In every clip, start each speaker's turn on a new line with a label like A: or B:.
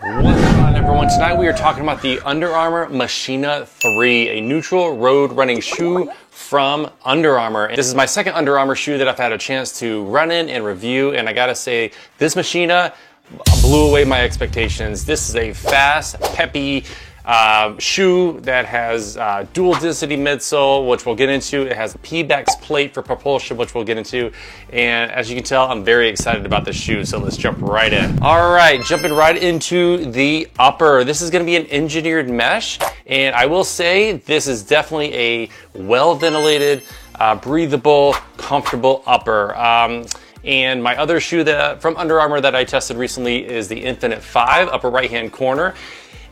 A: What's going on, everyone? Tonight we are talking about the Under Armour Machina 3, a neutral road running shoe from Under Armour. This is my second Under Armour shoe that I've had a chance to run in and review, and I gotta say, this Machina blew away my expectations. This is a fast, peppy shoe that has dual density midsole, which we'll get into. It has a Pebax plate for propulsion, which we'll get into. And as you can tell, I'm very excited about this shoe, so let's jump right in. All right, jumping right into the upper. This is gonna be an engineered mesh, and I will say this is definitely a well-ventilated, breathable, comfortable upper. And my other shoe from Under Armour that I tested recently is the Infinite 5, upper right-hand corner.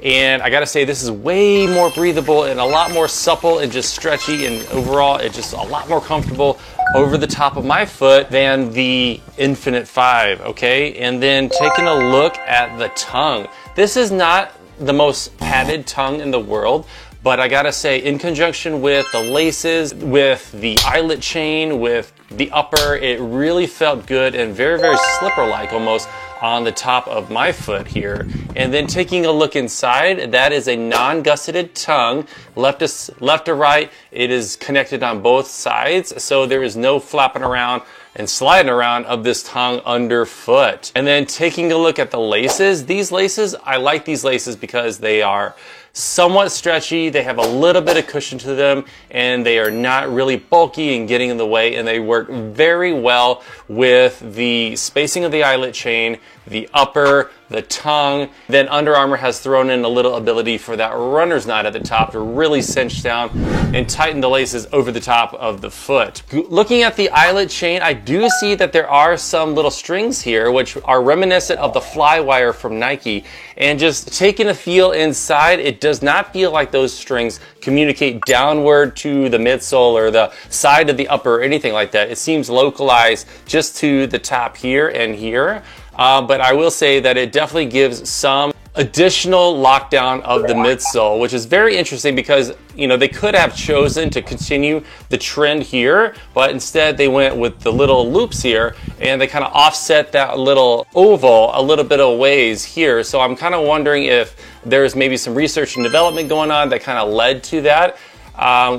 A: And I gotta say, this is way more breathable and a lot more supple and just stretchy, and overall it's just a lot more comfortable over the top of my foot than the Infinite 5, okay? And then taking a look at the tongue. This is not the most padded tongue in the world, but I gotta say, in conjunction with the laces, with the eyelet chain, with the upper, it really felt good and very, very slipper-like almost on the top of my foot here. And then taking a look inside, that is a non-gusseted tongue, left to right. It is connected on both sides, so there is no flapping around and sliding around of this tongue underfoot. And then taking a look at the laces, these laces, I like these laces because they are somewhat stretchy, they have a little bit of cushion to them, and they are not really bulky and getting in the way, and they work very well with the spacing of the eyelet chain, the upper, the tongue. Then Under Armour has thrown in a little ability for that runner's knot at the top to really cinch down and tighten the laces over the top of the foot. Looking at the eyelet chain, I do see that there are some little strings here which are reminiscent of the Flywire from Nike, and just taking a feel inside, it does not feel like those strings communicate downward to the midsole or the side of the upper or anything like that. It seems localized just to the top here and here. But I will say that it definitely gives some additional lockdown of the midsole, which is very interesting because, you know, they could have chosen to continue the trend here, but instead they went with the little loops here, and they kind of offset that little oval a little bit of ways here. So I'm kind of wondering if there's maybe some research and development going on that kind of led to that.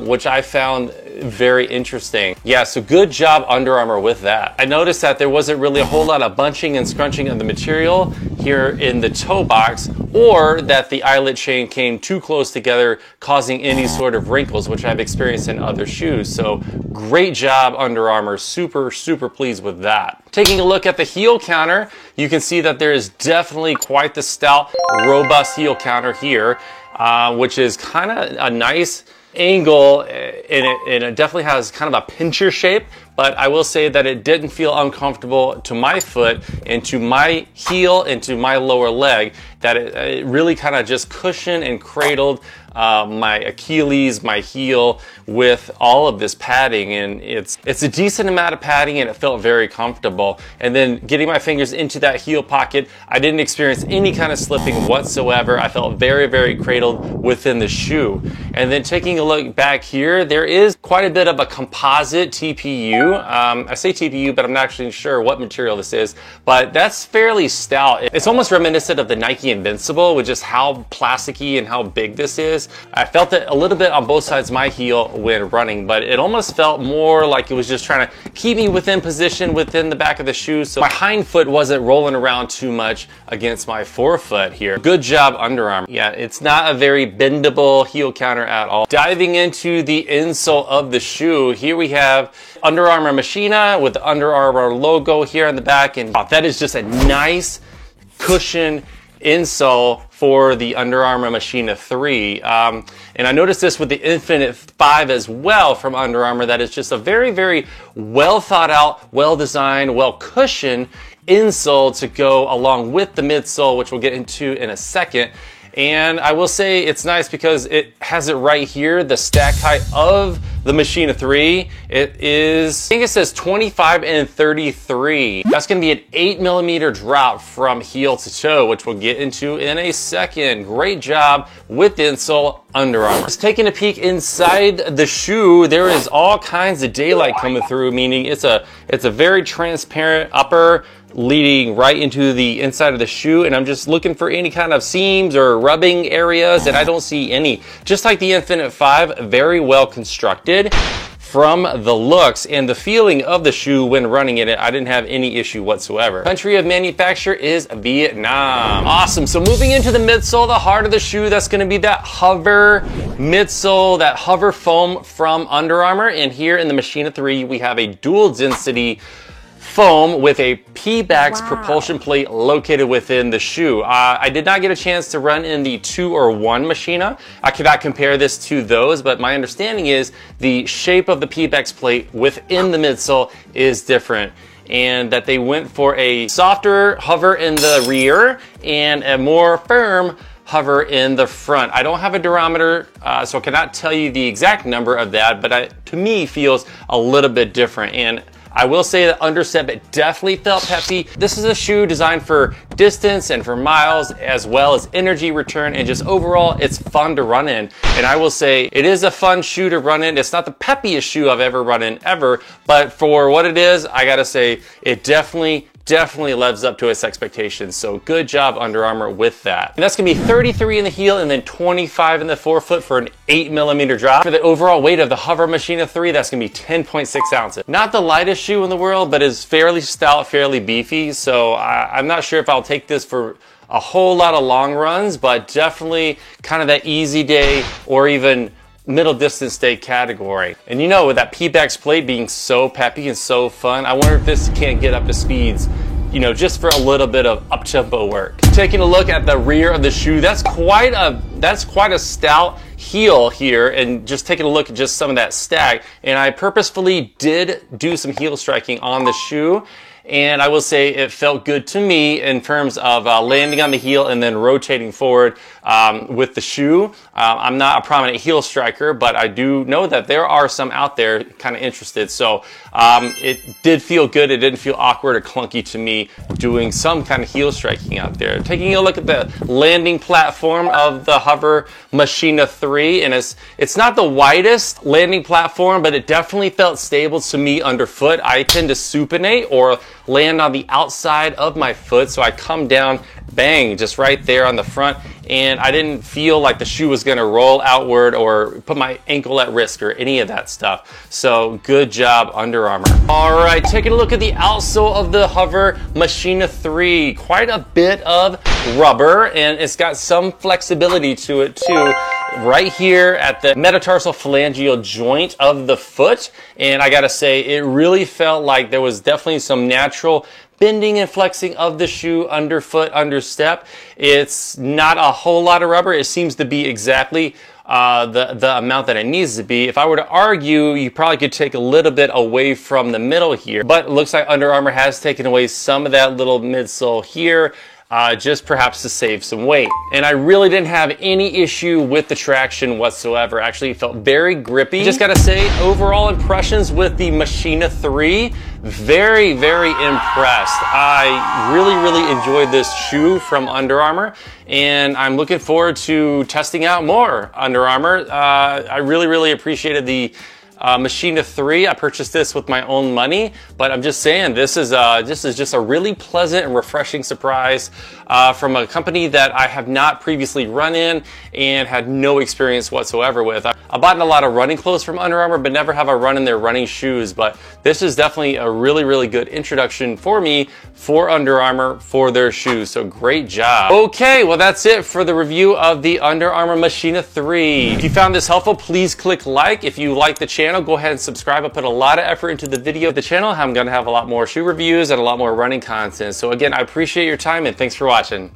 A: Which I found very interesting. Yeah, so good job Under Armour with that. I noticed that there wasn't really a whole lot of bunching and scrunching of the material here in the toe box, or that the eyelet chain came too close together, causing any sort of wrinkles, which I've experienced in other shoes. So great job Under Armour, super, super pleased with that. Taking a look at the heel counter, you can see that there is definitely quite the stout, robust heel counter here, which is kind of a nice angle, and it definitely has kind of a pincher shape, but I will say that it didn't feel uncomfortable to my foot and to my heel and to my lower leg, that it really kind of just cushioned and cradled my Achilles, my heel, with all of this padding, and it's a decent amount of padding, and it felt very comfortable. And then getting my fingers into that heel pocket, I didn't experience any kind of slipping whatsoever. I felt very, very cradled within the shoe. And then taking a look back here, there is quite a bit of a composite TPU. I say TPU, but I'm not actually sure what material this is, but that's fairly stout. It's almost reminiscent of the Nike Invincible, with just how plasticky and how big this is. I felt it a little bit on both sides of my heel when running, but it almost felt more like it was just trying to keep me within position within the back of the shoe, so my hind foot wasn't rolling around too much against my forefoot here. Good job Under Armour. Yeah, it's not a very bendable heel counter at all. Diving into the insole of the shoe, here we have Under Armour Machina with the Under Armour logo here on the back, and that is just a nice cushion insole for the Under Armour Machina 3. And I noticed this with the Infinite 5 as well from Under Armour, that it's just a very, very well thought out, well designed, well cushioned insole to go along with the midsole, which we'll get into in a second. And I will say it's nice because it has it right here, the stack height of the Machina 3, it is, I think it says 25 and 33. That's gonna be an 8mm drop from heel to toe, which we'll get into in a second. Great job with the insole, Under Armour. Just taking a peek inside the shoe, there is all kinds of daylight coming through, meaning it's a very transparent upper leading right into the inside of the shoe, and I'm just looking for any kind of seams or rubbing areas, and I don't see any. Just like the Infinite 5, very well constructed. From the looks and the feeling of the shoe when running in it, I didn't have any issue whatsoever. Country of manufacture is Vietnam. Awesome, so moving into the midsole, the heart of the shoe, that's gonna be that hover midsole, that hover foam from Under Armour. And here in the Machina 3, we have a dual density foam with a Pebax propulsion plate located within the shoe. I did not get a chance to run in the 2 or 1 Machina. I cannot compare this to those, but my understanding is the shape of the Pebax plate within the midsole is different, and that they went for a softer hover in the rear and a more firm hover in the front. I don't have a durometer, so I cannot tell you the exact number of that, but to me feels a little bit different. And I will say that understep, it definitely felt peppy. This is a shoe designed for distance and for miles, as well as energy return, and just overall, it's fun to run in. And I will say, it is a fun shoe to run in. It's not the peppiest shoe I've ever run in ever, but for what it is, I gotta say, it definitely lives up to its expectations. So good job, Under Armour, with that. And that's gonna be 33 in the heel and then 25 in the forefoot for an 8mm drop. For the overall weight of the Hover Machina 3, that's gonna be 10.6 ounces. Not the lightest shoe in the world, but is fairly stout, fairly beefy. So I'm not sure if I'll take this for a whole lot of long runs, but definitely kind of that easy day or even middle distance day category. And you know, with that Pebax plate being so peppy and so fun, I wonder if this can't get up to speeds, you know, just for a little bit of up-tempo work. Taking a look at the rear of the shoe, that's quite a stout heel here, and just taking a look at just some of that stack. And I purposefully did do some heel striking on the shoe, and I will say it felt good to me in terms of landing on the heel and then rotating forward with the shoe. I'm not a prominent heel striker, but I do know that there are some out there kind of interested. So it did feel good. It didn't feel awkward or clunky to me doing some kind of heel striking out there. Taking a look at the landing platform of the Hover Machina 3, and it's not the widest landing platform, but it definitely felt stable to me underfoot. I tend to supinate or land on the outside of my foot, so I come down, bang, just right there on the front, and I didn't feel like the shoe was gonna roll outward or put my ankle at risk or any of that stuff. So good job, Under Armour. All right, taking a look at the outsole of the Hover Machina 3. Quite a bit of rubber, and it's got some flexibility to it too, right here at the metatarsal phalangeal joint of the foot. And I gotta say, it really felt like there was definitely some natural bending and flexing of the shoe underfoot, understep. It's not a whole lot of rubber. It seems to be exactly the amount that it needs to be. If I were to argue, you probably could take a little bit away from the middle here, but it looks like Under Armour has taken away some of that little midsole here, just perhaps to save some weight. And I really didn't have any issue with the traction whatsoever. Actually, it felt very grippy. Just gotta say, overall impressions with the Machina 3, very, very impressed. I really enjoyed this shoe from Under Armour, and I'm looking forward to testing out more Under Armour. I really appreciated the Machina 3. I purchased this with my own money, but I'm just saying, this is just a really pleasant and refreshing surprise from a company that I have not previously run in and had no experience whatsoever with. I bought a lot of running clothes from Under Armour, but never have I run in their running shoes. But this is definitely a really good introduction for me for Under Armour for their shoes. So great job. Okay, well that's it for the review of the Under Armour Machina 3. If you found this helpful, please click like. If you like the channel, go ahead and subscribe. I put a lot of effort into the video of the channel. I'm going to have a lot more shoe reviews and a lot more running content. So again, I appreciate your time and thanks for watching.